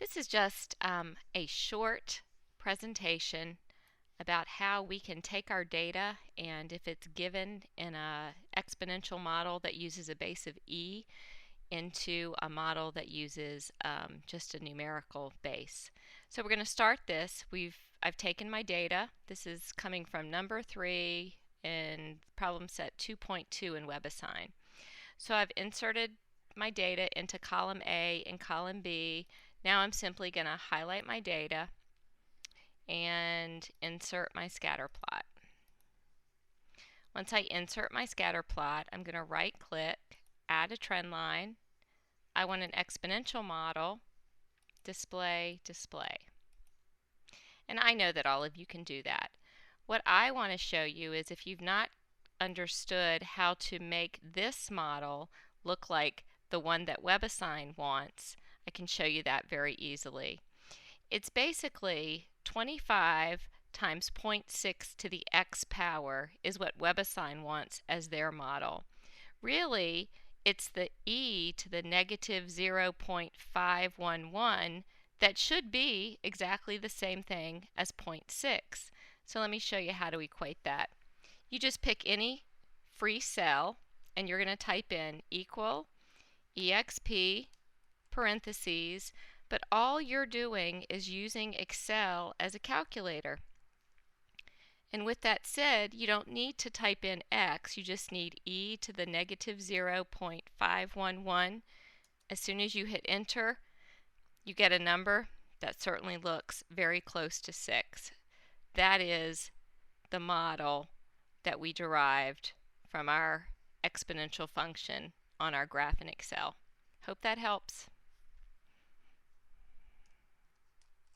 This is just a short presentation about how we can take our data, and if it's given in an exponential model that uses a base of e, into a model that uses just a numerical base. So we're going to start this. I've taken my data. This is coming from number 3 in problem set 2.2 in WebAssign. So I've inserted my data into column A and column B. Now I'm simply going to highlight my data and insert my scatter plot. Once I insert my scatter plot, I'm going to right click, add a trend line. I want an exponential model, display, display. And I know that all of you can do that. What I want to show you is, if you've not understood how to make this model look like the one that WebAssign wants, I can show you that very easily. It's basically 25 times 0.6 to the x power is what WebAssign wants as their model. Really, it's the e to the negative 0.511 that should be exactly the same thing as 0.6. So let me show you how to equate that. You just pick any free cell and you're going to type in equal exp parentheses, but all you're doing is using Excel as a calculator. And with that said, you don't need to type in x, you just need e to the negative 0.511. As soon as you hit enter, you get a number that certainly looks very close to 6. That is the model that we derived from our exponential function on our graph in Excel. Hope that helps.